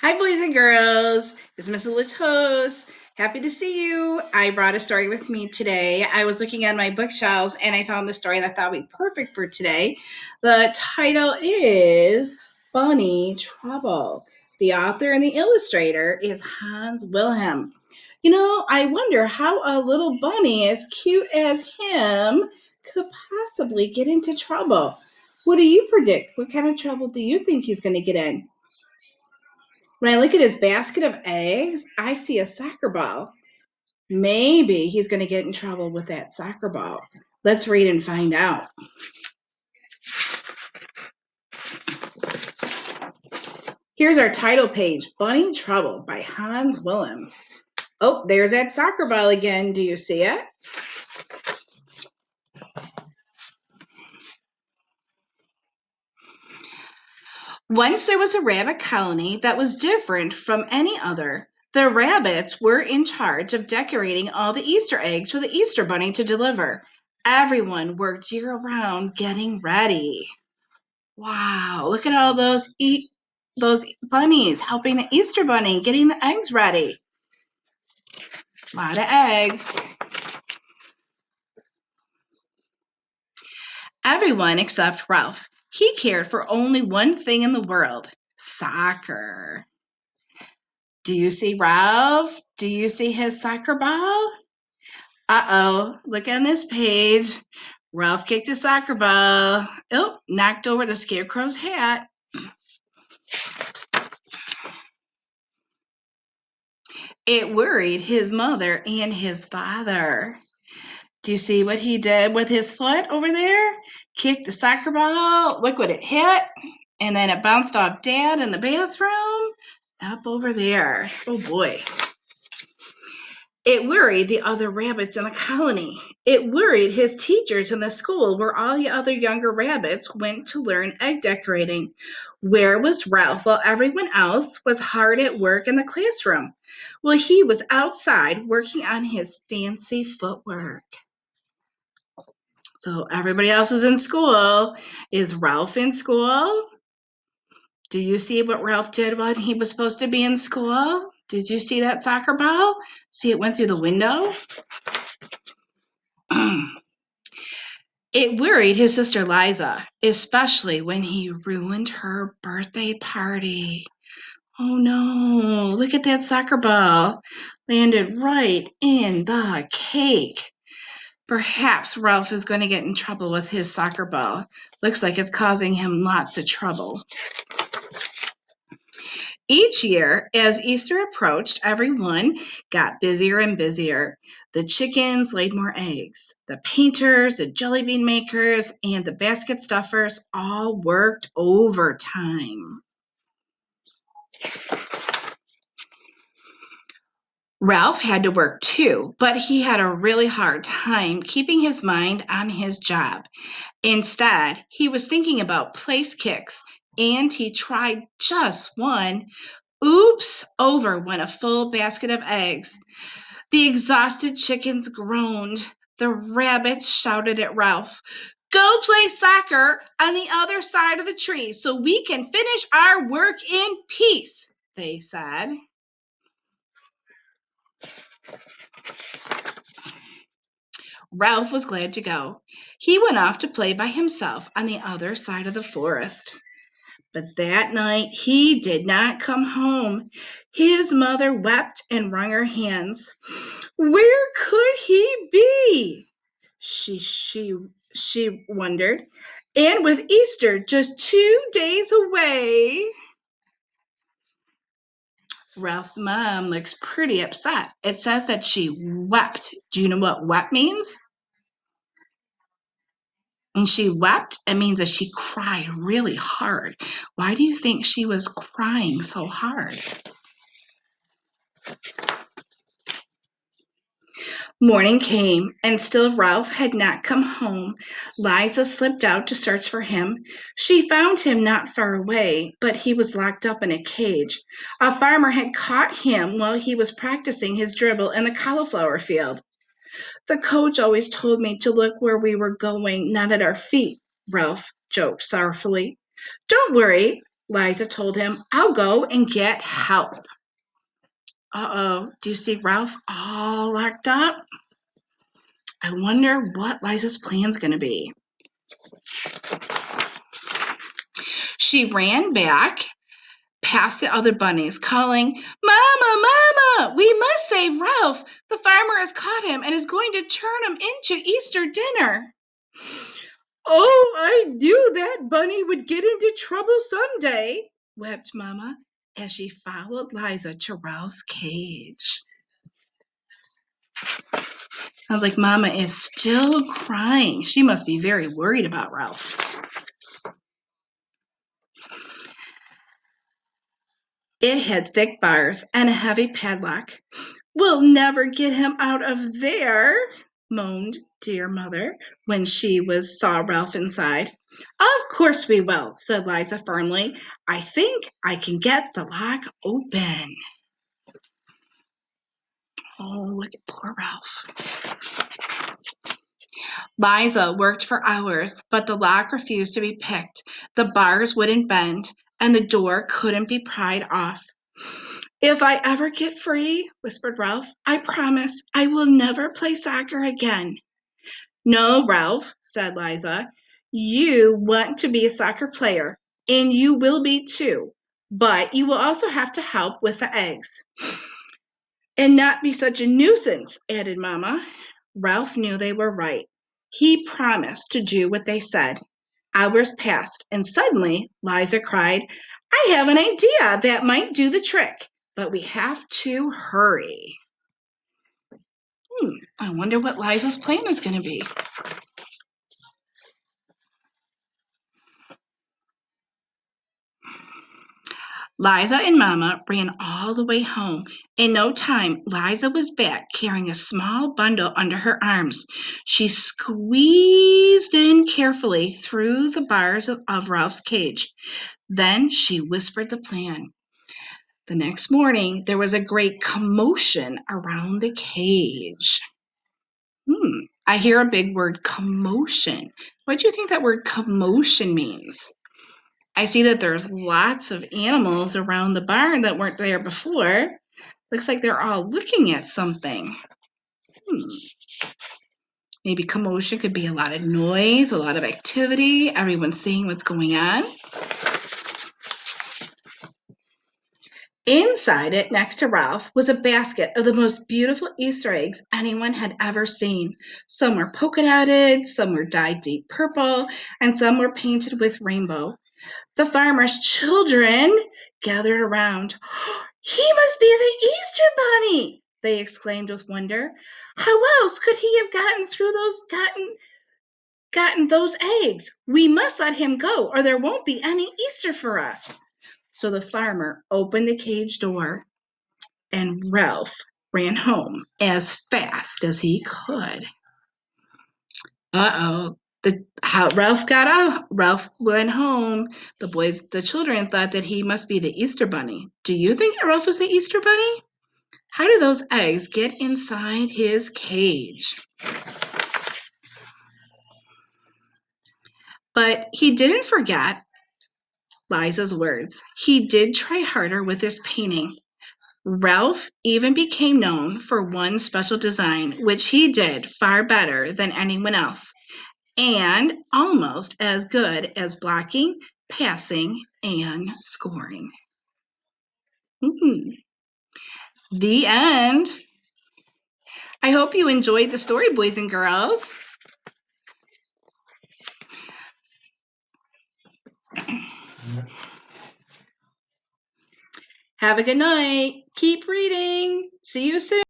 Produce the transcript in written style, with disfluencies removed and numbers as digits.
Hi, boys and girls. It's Miss Latosz. Happy to see you. I brought a story with me today. I was looking on my bookshelves and I found the story that I thought would be perfect for today. The title is Bunny Trouble. The author and the illustrator is Hans Wilhelm. I wonder how a little bunny as cute as him could possibly get into trouble. What do you predict? What kind of trouble do you think he's going to get in? When I look at his basket of eggs, I see a soccer ball. Maybe he's going to get in trouble with that soccer ball. Let's read and find out. Here's our title page, Bunny Trouble by Hans Wilhelm. Oh, there's that soccer ball again. Do you see it? Once there was a rabbit colony that was different from any other. The rabbits were in charge of decorating all the Easter eggs for the Easter Bunny to deliver. Everyone worked year round getting ready. Wow, look at all those bunnies helping the Easter bunny getting the eggs ready. A lot of eggs. Everyone except Ralph. He cared for only one thing in the world, soccer. Do you see Ralph? Do you see his soccer ball? Uh-oh, look on this page. Ralph kicked a soccer ball. Oh, knocked over the scarecrow's hat. It worried his mother and his father. Do you see what he did with his foot over there? Kicked the soccer ball. Look what it hit. And then it bounced off Dad in the bathroom. Up over there. Oh boy. It worried the other rabbits in the colony. It worried his teachers in the school where all the other younger rabbits went to learn egg decorating. Where was Ralph while everyone else was hard at work in the classroom? Well, he was outside working on his fancy footwork. So everybody else is in school. Is Ralph in school? Do you see what Ralph did when he was supposed to be in school? Did you see that soccer ball? See it went through the window? It worried his sister Liza, especially when he ruined her birthday party. Oh no, look at that soccer ball. Landed right in the cake. Perhaps Ralph is going to get in trouble with his soccer ball. Looks like it's causing him lots of trouble. Each year, as Easter approached, everyone got busier and busier. The chickens laid more eggs. The painters, the jelly bean makers, and the basket stuffers all worked overtime. Ralph had to work too, but he had a really hard time keeping his mind on his job. Instead, he was thinking about place kicks, and he tried just one. Oops, over went a full basket of eggs. The exhausted chickens groaned. The rabbits shouted at Ralph, "Go play soccer on the other side of the tree so we can finish our work in peace," they said. Ralph was glad to go. He went off to play by himself on the other side of the forest. But that night he did not come home. His mother wept and wrung her hands. Where could he be? She wondered. And with Easter just 2 days away. Ralph's mom looks pretty upset. It says that she wept. Do you know what wept means? And she wept, it means that she cried really hard. Why do you think she was crying so hard? Morning came, and still Ralph had not come home. Liza slipped out to search for him. She found him not far away, but he was locked up in a cage. A farmer had caught him while he was practicing his dribble in the cauliflower field. The coach always told me to look where we were going, not at our feet, Ralph joked sorrowfully. Don't worry, Liza told him, I'll go and get help. Uh-oh, do you see Ralph all locked up? I wonder what Liza's plan's going to be. She ran back past the other bunnies, calling, Mama, Mama, we must save Ralph. The farmer has caught him and is going to turn him into Easter dinner. Oh, I knew that bunny would get into trouble someday, wept Mama as she followed Liza to Ralph's cage. Sounds like Mama is still crying. She must be very worried about Ralph. It had thick bars and a heavy padlock. We'll never get him out of there, moaned dear mother when she saw Ralph inside. Of course we will, said Liza firmly. I think I can get the lock open. Oh, look at poor Ralph. Liza worked for hours, but the lock refused to be picked. The bars wouldn't bend, and the door couldn't be pried off. If I ever get free, whispered Ralph, I promise I will never play soccer again. No, Ralph, said Liza. You want to be a soccer player, and you will be too. But you will also have to help with the eggs. And not be such a nuisance, added Mama. Ralph knew they were right. He promised to do what they said. Hours passed, and suddenly Liza cried, I have an idea that might do the trick, but we have to hurry. I wonder what Liza's plan is going to be. Liza and Mama ran all the way home. In no time, Liza was back carrying a small bundle under her arms. She squeezed in carefully through the bars of Ralph's cage. Then she whispered the plan. The next morning, there was a great commotion around the cage. I hear a big word, commotion. What do you think that word commotion means? I see that there's lots of animals around the barn that weren't there before. Looks like they're all looking at something. Maybe commotion could be a lot of noise, a lot of activity, everyone's seeing what's going on. Inside it, next to Ralph, was a basket of the most beautiful Easter eggs anyone had ever seen. Some were polka dotted, some were dyed deep purple, and some were painted with rainbow. The farmer's children gathered around. He must be the Easter Bunny, they exclaimed with wonder. How else could he have gotten those eggs? We must let him go, or there won't be any Easter for us. So the farmer opened the cage door, and Ralph ran home as fast as he could. Uh-oh. Ralph went home. The children thought that he must be the Easter Bunny. Do you think Ralph was the Easter Bunny? How did those eggs get inside his cage? But he didn't forget Liza's words. He did try harder with his painting. Ralph even became known for one special design, which he did far better than anyone else, and almost as good as blocking, passing, and scoring. The end. I hope you enjoyed the story, boys and girls. Have a good night. Keep reading. See you soon.